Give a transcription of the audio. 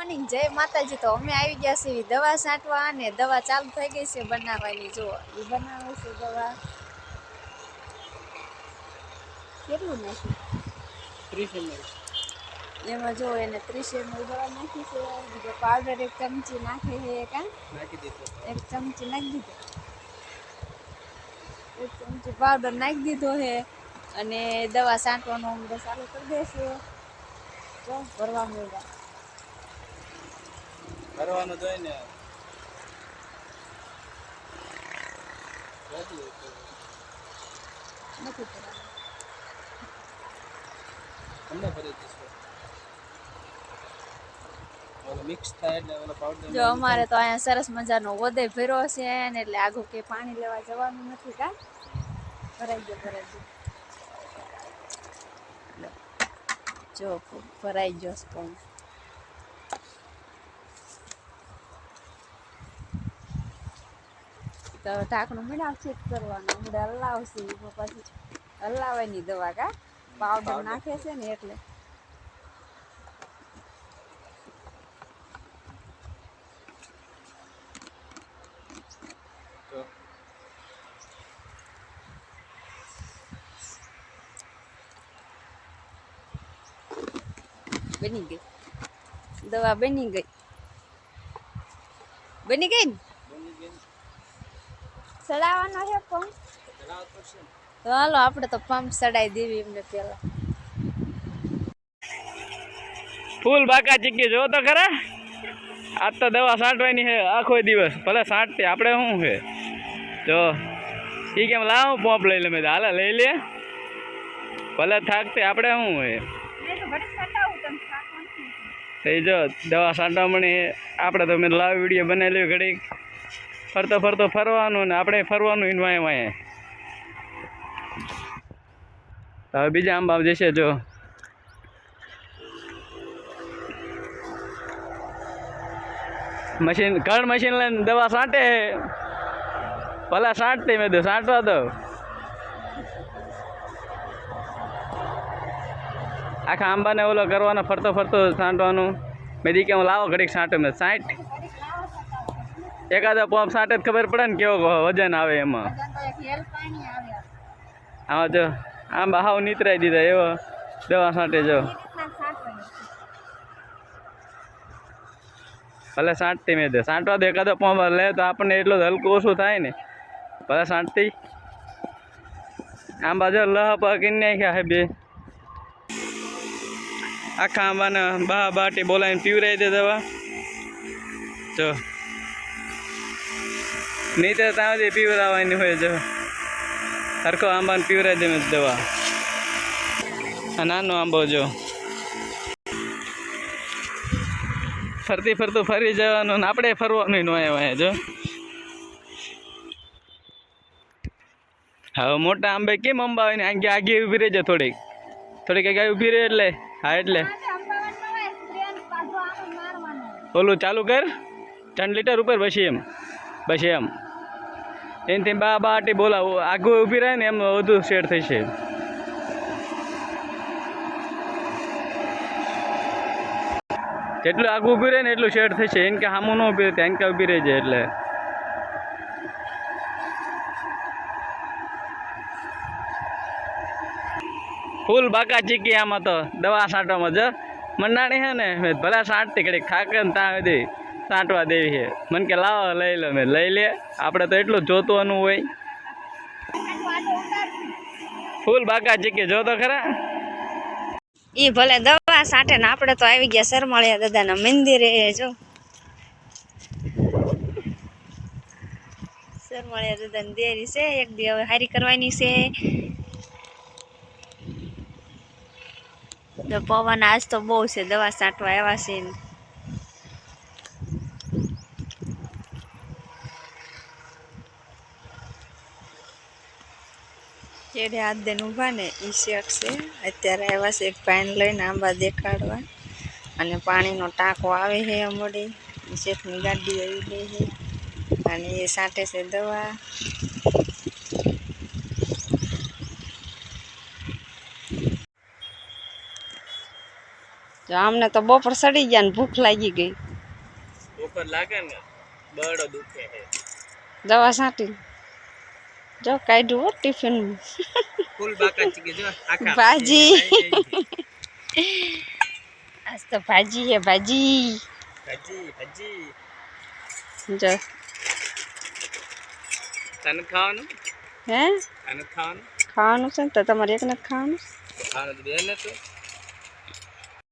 Morning, જય માતાજી। તો અમે આવી ગયા છીએ દવા છાંટવા અને દવા ચાલુ થઈ ગઈ છે બનાવવાની। જો એ બનાવે છે દવા। કેટલું નાખ્યું? 30 ml એમાં જો એને 30 ml દવા નાખી છે। બીજો પાવડર એક ચમચી નાખે છે। નાખી દીધો એક ચમચી નાખી દીધો, એક ચમચી પાવડર નાખી દીધો છે અને દવા છાંટવાનું અમને ચાલુ કરી દેશે। જો ભરવા મળ્યા ભરવાનું જોઈએ ને નથી કરવાનું। અમને ભરી દઈશું ઓલો મિક્સ થાય એટલે ઓલો પાવડર જો અમારે તો અહીંયા સરસ મજાનો ઓદય ભર્યો છે ને એટલે આગળ કે પાણી લેવા જવાનું નથી। કા ભરાઈ ગયો, ભરાઈ ગયો। જો ભરાઈ ગયો પણ તો ઢાંકણું મીડા ચેક કરવાનું, હમણાં હલાવશે પછી હલાવવાની દવા। કા પાવડર નાખે છે ને એટલે બની ગઈ દવા, બની ગઈ, બની ગઈ ને ચડાવવાનો છે પંપ। તો હાલો આપણે તો પંપ ચડાવી દેવી એમને પેલા। ફૂલ બાકા ચીકી જો તો ખરા। આજ તો દવા છાંટવાની છે આખો દિવસ, ભલે છાંટતી આપણે શું છે। જો એ કેમ લાવો પોપ લઈ લે, મેં હાલે લઈ લે, ભલે થાકતી આપણે શું હોય। થઈ જો દવા છાંટવા મળી આપણે તો મેં લાવ વિડીયો બનાવી લેવી ઘડી ફરતો ફરતો ફરવાનું ને આપણે ફરવાનું વાંય વાંય। હવે બીજા આંબા જશે જો મશીન, ઘર મશીન લઈને દવા છાંટે ભલા છાંટતી મેં તો છાંટવા દો। આખા આંબાને ઓલો કરવાનો ફરતો ફરતો છાંટવાનું। મેં દી કે હું લાવો ઘડીક છાંટું મેં 60 એકાદો પંપ છાંટે જ ખબર પડે ને કેવો વજન આવે એમાં। આમાં જો આંબા હાવ નીતરાઈ દીધા એવો દવા છાંટે જો ભલે છાંટતી મેં દે છાંટવા દે એકાદો પંપ લે તો આપણને એટલું હલકું ઓછું થાય ને ભલે છાંટતી। આંબા જો લહ પકડી નાખ્યા હે બે આખા આંબાને બા બાટી બોલાવીને પીવરાઈ દે દવા। જો નહીં તો ત્યાં સુધી પીવરાવાની હોય જો સરખો આંબાને પીવરાઈ દે મેં દવા। આ નાનો આંબો જો ફરતી ફરતું ફરી જવાનું ને આપણે ફરવાનું ન હોય જો। હવે મોટા આંબે કેમ અંબા હોય ને આગે ઊભી રહી જાય થોડીક થોડીક આગે ઊભી રહે એટલે હા એટલે ઓલું ચાલુ કર 3 લીટર ઉપર પછી એમ બસ એમ એનાથી બા બાટી બોલાવો આગું ઊભી રહે ને એમ વધુ શેડ થશે। જેટલું આગું ઊભી રહે ને એટલું શેડ થશે એને કે સામું ન ઊભી રહે એને કે ઊભી રહી જાય એટલે ફૂલ બાકા ચીકી આમાં તો દવા છાંટવામાં જ મંડાણી છે ને મેં ભલા છાંટતી ઘડીક થાકે ને ત્યાં સુધી છાંટવા દેવી છે। મને કે લાવો લઈ લો મેં લઈ લે આપણે તો એટલું જોતવાનું હોય। ફૂલ બાકા ચીકી જો તો ખરા। એ ભલે દવા છાંટે ને આપણે તો આવી ગયા સરમાળિયા દાદાના મંદિરે। જો સરમાળિયા દાદાની દેરી છે, એક દી હવે હારી કરવાની છે। પવન આજ તો બહુ છે, દવા છાંટવા આવ્યા છે ને ચેડે હાથ દેને ઊભા ને એ શેઠ છે। અત્યારે આવ્યા છે એક પાઇન લઈને આંબા દેખાડવા અને પાણીનો ટાંકો આવે છે અમારી શેઠની ગાડી આવી છે અને એ છાંટે છે દવા। જો આમને તો બપોર સડી ગયા ને ભૂખ લાગી ગઈ. ઉપર લાગે ને બળો દુખે હે. દવા છાંટી જો કાઢ્યું હો ટિફિન ફૂલ બાકા ચીકી જો આખા ભાજી. આજ તો ભાજી હે ભાજી. ભાજી ભાજી જો તને ખાવાનું હે તને ખાવાનું ખાવાનું છે ને તો તમારે એકને જ ખાવાનું. ખાવાનું તો દે ને તું